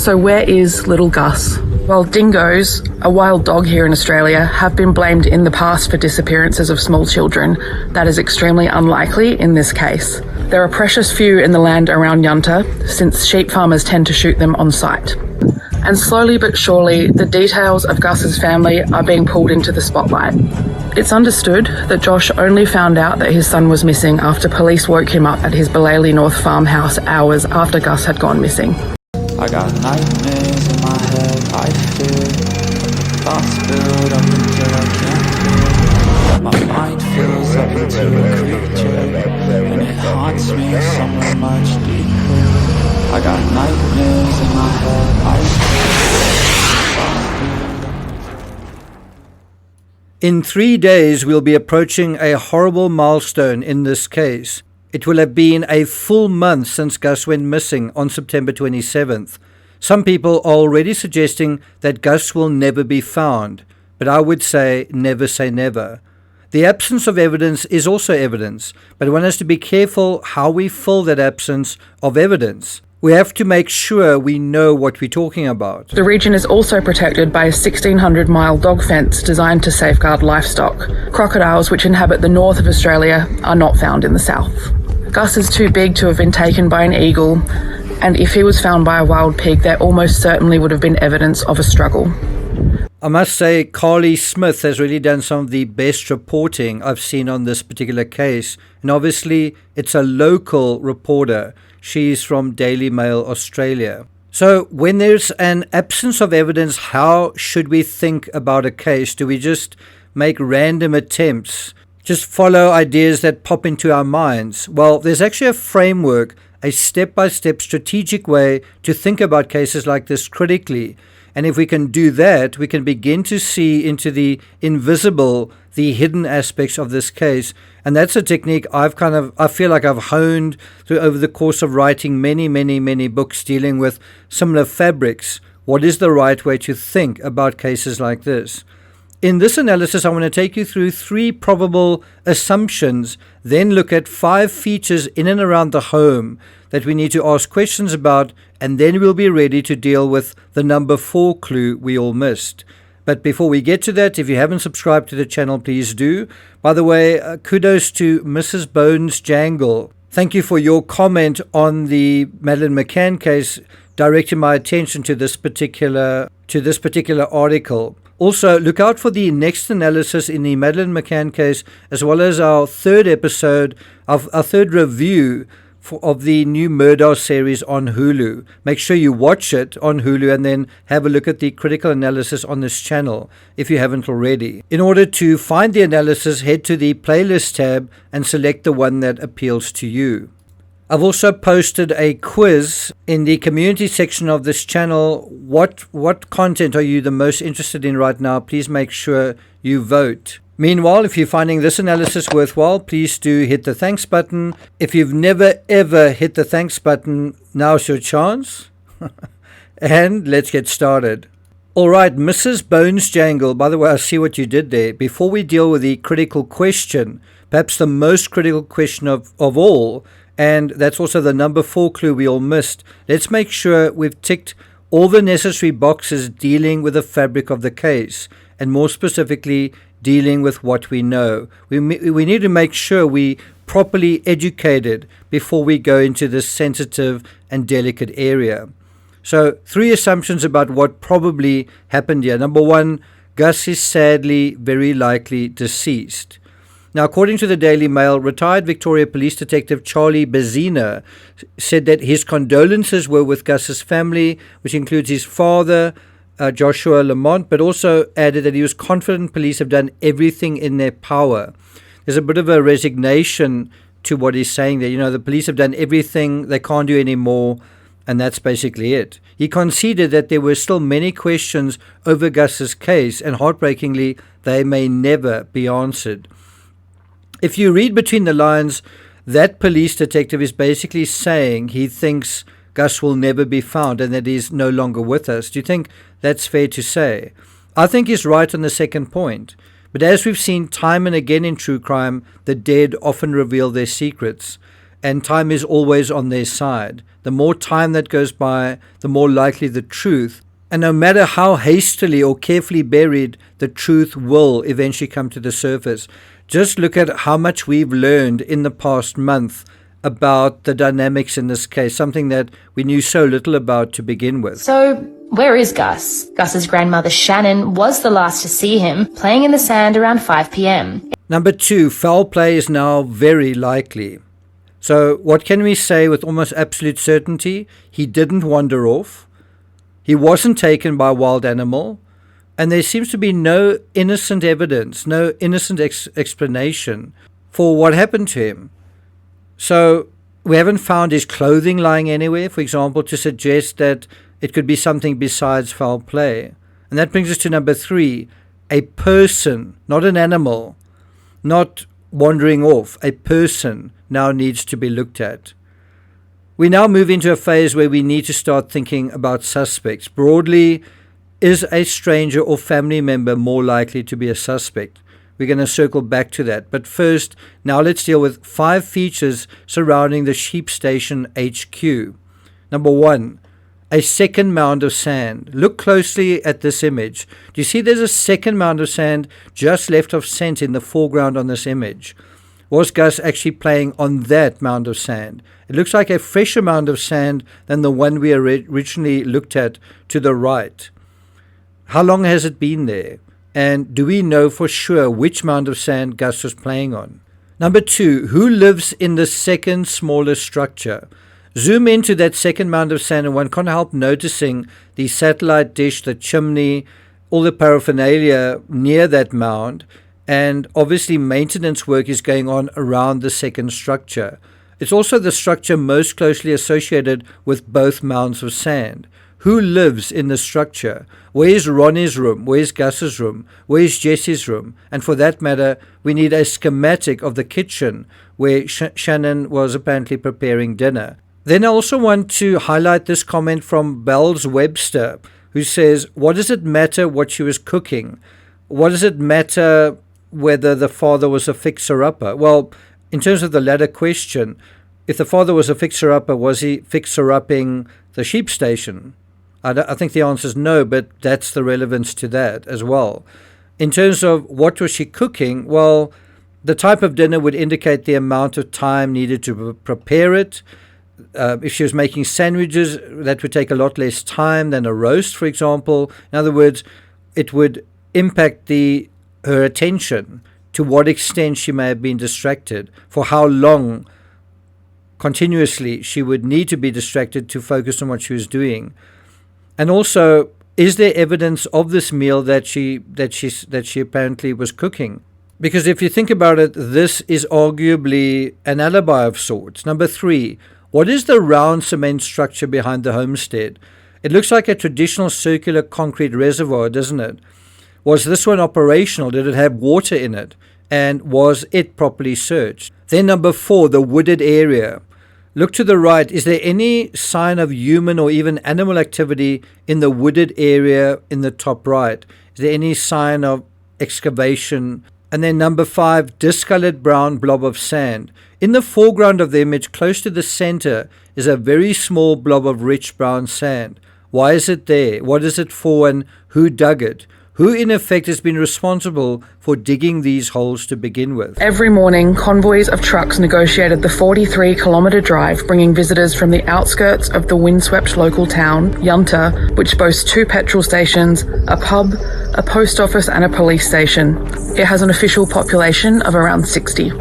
So where is little Gus? Well, dingoes, a wild dog here in Australia, have been blamed in the past for disappearances of small children. That is extremely unlikely in this case. There are precious few in the land around Yunta, since sheep farmers tend to shoot them on sight. And slowly but surely, the details of Gus's family are being pulled into the spotlight. It's understood that Josh only found out that his son was missing after police woke him up at his Balaley North farmhouse hours after Gus had gone missing. I got nightmares in my head, I fear thoughts build up until I can't. My mind fills up into a creature, and it haunts me somewhere much deeper. I got nightmares in my head, I fear. In 3 days, we'll be approaching a horrible milestone in this case. It will have been a full month since Gus went missing on September 27th. Some people are already suggesting that Gus will never be found, but I would say never. The absence of evidence is also evidence, but one has to be careful how we fill that absence of evidence. We have to make sure we know what we're talking about. The region is also protected by a 1,600-mile dog fence designed to safeguard livestock. Crocodiles, which inhabit the north of Australia, are not found in the south. Gus is too big to have been taken by an eagle, and if he was found by a wild pig, there almost certainly would have been evidence of a struggle. I must say, Carly Smith has really done some of the best reporting I've seen on this particular case. And obviously, it's a local reporter. She's from Daily Mail, Australia. So when there's an absence of evidence, how should we think about a case? Do we just make random attempts? Just follow ideas that pop into our minds? Well, there's actually a framework, a step-by-step strategic way to think about cases like this critically. And if we can do that, we can begin to see into the invisible, the hidden aspects of this case. And that's a technique I feel like I've honed through over the course of writing many books dealing with similar fabrics. What is the right way to think about cases like this? In this analysis, I want to take you through 3 probable assumptions, then look at 5 features in and around the home that we need to ask questions about, and then we'll be ready to deal with the number 4 clue we all missed. But before we get to that, if you haven't subscribed to the channel, please do. By the way, kudos to Mrs. Bones Jangle. Thank you for your comment on the Madeleine McCann case, directing my attention to this particular article. Also, look out for the next analysis in the Madeleine McCann case, as well as our third episode of our third review of the new Murder series on Hulu. Make sure you watch it on Hulu and then have a look at the critical analysis on this channel if you haven't already. In order to find the analysis, head to the playlist tab and select the one that appeals to you. I've also posted a quiz in the community section of this channel. What content are you the most interested in right now? Please make sure you vote. Meanwhile, if you're finding this analysis worthwhile, please do hit the thanks button. If you've never ever hit the thanks button, now's your chance. And let's get started. All right, Mrs. Bones Jangle, by the way, I see what you did there. Before we deal with the critical question, perhaps the most critical question of all, and that's also the number 4 clue we all missed, let's make sure we've ticked all the necessary boxes dealing with the fabric of the case, and more specifically, dealing with what we know. We need to make sure we properly educated before we go into this sensitive and delicate area. So 3 assumptions about what probably happened here. Number 1, Gus is sadly very likely deceased. Now, according to the Daily Mail, retired Victoria Police Detective Charlie Bezina said that his condolences were with Gus's family, which includes his father, Joshua Lamont, but also added that he was confident police have done everything in their power. There's a bit of a resignation to what he's saying there. You know, the police have done everything, they can't do any more, and that's basically it. He conceded that there were still many questions over Gus's case, and heartbreakingly, they may never be answered. If you read between the lines, that police detective is basically saying he thinks Gus will never be found and that he's no longer with us. Do you think that's fair to say? I think he's right on the second point. But as we've seen time and again in true crime, the dead often reveal their secrets, and time is always on their side. the more time that goes by, the more likely the truth. And no matter how hastily or carefully buried, the truth will eventually come to the surface. Just look at how much we've learned in the past month about the dynamics in this case, something that we knew so little about to begin with. So, where is Gus? Gus's grandmother Shannon was the last to see him playing in the sand around 5 p.m. Number 2, foul play is now very likely. So what can we say with almost absolute certainty? He didn't wander off. He wasn't taken by a wild animal. And there seems to be no innocent evidence, no innocent explanation for what happened to him. So we haven't found his clothing lying anywhere, for example, to suggest that it could be something besides foul play. And that brings us to number 3, a person, not an animal, not wandering off, a person now needs to be looked at. We now move into a phase where we need to start thinking about suspects. Broadly, is a stranger or family member more likely to be a suspect? We're going to circle back to that. But first, now let's deal with 5 features surrounding the sheep station HQ. Number 1, a second mound of sand. Look closely at this image. Do you see there's a second mound of sand just left of scent in the foreground on this image? Was Gus actually playing on that mound of sand? It looks like a fresher mound of sand than the one we originally looked at to the right. How long has it been there? And do we know for sure which mound of sand Gus was playing on? Number 2, who lives in the second smallest structure? Zoom into that second mound of sand and one can't help noticing the satellite dish, the chimney, all the paraphernalia near that mound. And obviously maintenance work is going on around the second structure. It's also the structure most closely associated with both mounds of sand. Who lives in the structure? Where's Ronnie's room? Where's Gus's room? Where's Jesse's room? And for that matter, we need a schematic of the kitchen where Shannon was apparently preparing dinner. Then I also want to highlight this comment from Bells Webster, who says, what does it matter what she was cooking? What does it matter whether the father was a fixer-upper? Well, in terms of the latter question, if the father was a fixer-upper, was he fixer-upping the sheep station? I think the answer is no, but that's the relevance to that as well. In terms of what was she cooking, well, the type of dinner would indicate the amount of time needed to prepare it. If she was making sandwiches, that would take a lot less time than a roast, for example. In other words, it would impact her attention, to what extent she may have been distracted, for how long continuously she would need to be distracted to focus on what she was doing. And also, is there evidence of this meal that she apparently was cooking? Because if you think about it, this is arguably an alibi of sorts. Number 3, what is the round cement structure behind the homestead? It looks like a traditional circular concrete reservoir, doesn't it? Was this one operational? Did it have water in it? And was it properly searched? Then number 4, the wooded area. Look to the right. Is there any sign of human or even animal activity in the wooded area in the top right? Is there any sign of excavation? And then number 5, discolored brown blob of sand. In the foreground of the image, close to the center, is a very small blob of rich brown sand. Why is it there? What is it for, and who dug it? Who in effect has been responsible for digging these holes to begin with? Every morning, convoys of trucks negotiated the 43-kilometre drive, bringing visitors from the outskirts of the windswept local town, Yunta, which boasts 2 petrol stations, a pub, a post office and a police station. It has an official population of around 60.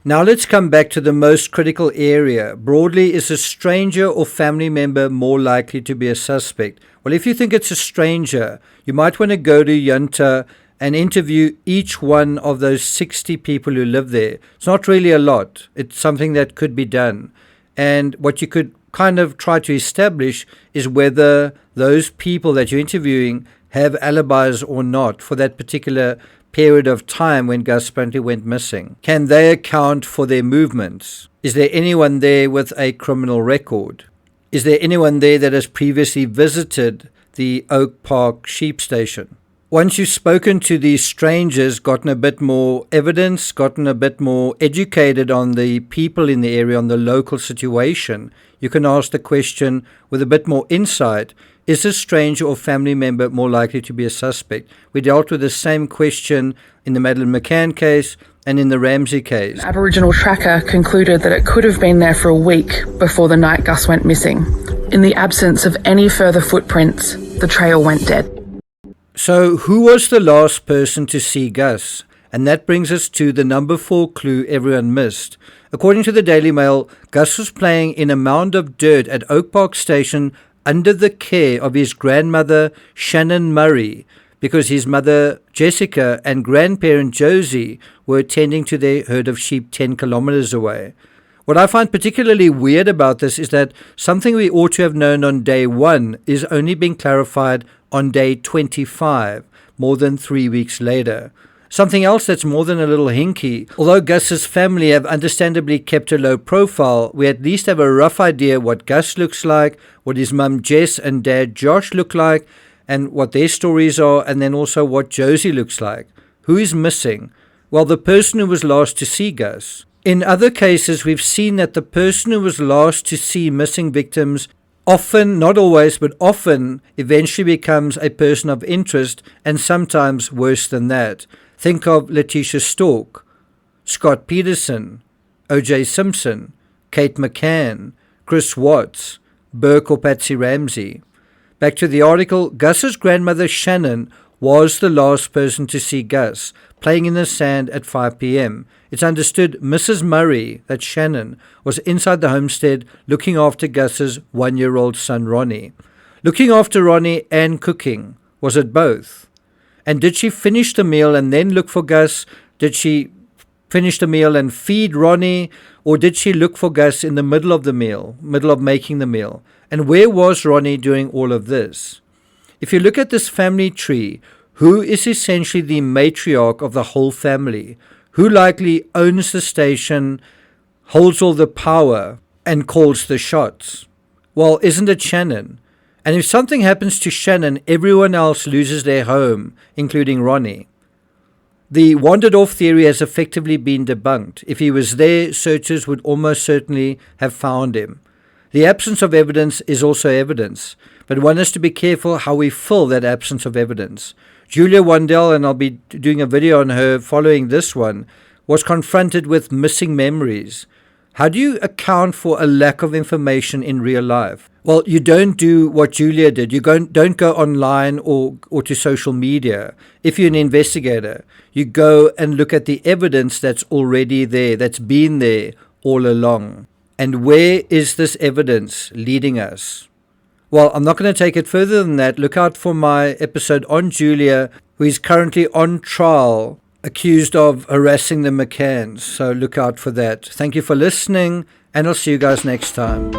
Now let's come back to the most critical area. Broadly, is a stranger or family member more likely to be a suspect? Well, if you think it's a stranger, you might want to go to Yunta and interview each one of those 60 people who live there. It's not really a lot. It's something that could be done. And what you could kind of try to establish is whether those people that you're interviewing have alibis or not for that particular period of time when Gus apparently went missing. Can they account for their movements? Is there anyone there with a criminal record? Is there anyone there that has previously visited the Oak Park sheep station? Once you've spoken to these strangers, gotten a bit more evidence, gotten a bit more educated on the people in the area, on the local situation, you can ask the question with a bit more insight, is a stranger or family member more likely to be a suspect? We dealt with the same question in the Madeleine McCann case and in the Ramsey case. Aboriginal tracker concluded that it could have been there for a week before the night Gus went missing. In the absence of any further footprints, the trail went dead. So who was the last person to see Gus? And that brings us to the number 4 clue everyone missed. According to the Daily Mail, Gus was playing in a mound of dirt at Oak Park Station under the care of his grandmother Shannon Murray, because his mother Jessica and grandparent Josie were attending to their herd of sheep 10 kilometers away. What I find particularly weird about this is that something we ought to have known on day 1 is only being clarified on day 25, more than 3 weeks later. Something else that's more than a little hinky. Although Gus's family have understandably kept a low profile, we at least have a rough idea what Gus looks like, what his mum Jess and dad Josh look like, and what their stories are, and then also what Josie looks like. Who is missing? Well, the person who was last to see Gus. In other cases, we've seen that the person who was last to see missing victims often, not always, but often eventually becomes a person of interest, and sometimes worse than that. Think of Letitia Stork, Scott Peterson, O.J. Simpson, Kate McCann, Chris Watts, Burke or Patsy Ramsey. Back to the article, Gus's grandmother Shannon was the last person to see Gus, playing in the sand at 5 p.m. It's understood Mrs. Murray, that's Shannon, was inside the homestead looking after Gus's 1-year-old son Ronnie. Looking after Ronnie and cooking. Was it both? And did she finish the meal and then look for Gus? Did she finish the meal and feed Ronnie? Or did she look for Gus in the middle of the meal, middle of making the meal? And where was Ronnie during all of this? If you look at this family tree, who is essentially the matriarch of the whole family? Who likely owns the station, holds all the power, and calls the shots? Well, isn't it Shannon? And if something happens to Shannon, everyone else loses their home, including Ronnie. The wandered off theory has effectively been debunked. If he was there, searchers would almost certainly have found him. The absence of evidence is also evidence, but one has to be careful how we fill that absence of evidence. Julia Wandel, and I'll be doing a video on her following this one, was confronted with missing memories. How do you account for a lack of information in real life? Well, you don't do what Julia did. You don't go online or to social media. If you're an investigator, you go and look at the evidence that's already there, that's been there all along. And where is this evidence leading us? Well, I'm not going to take it further than that. Look out for my episode on Julia, who is currently on trial, accused of harassing the McCanns. So look out for that. Thank you for listening, and I'll see you guys next time.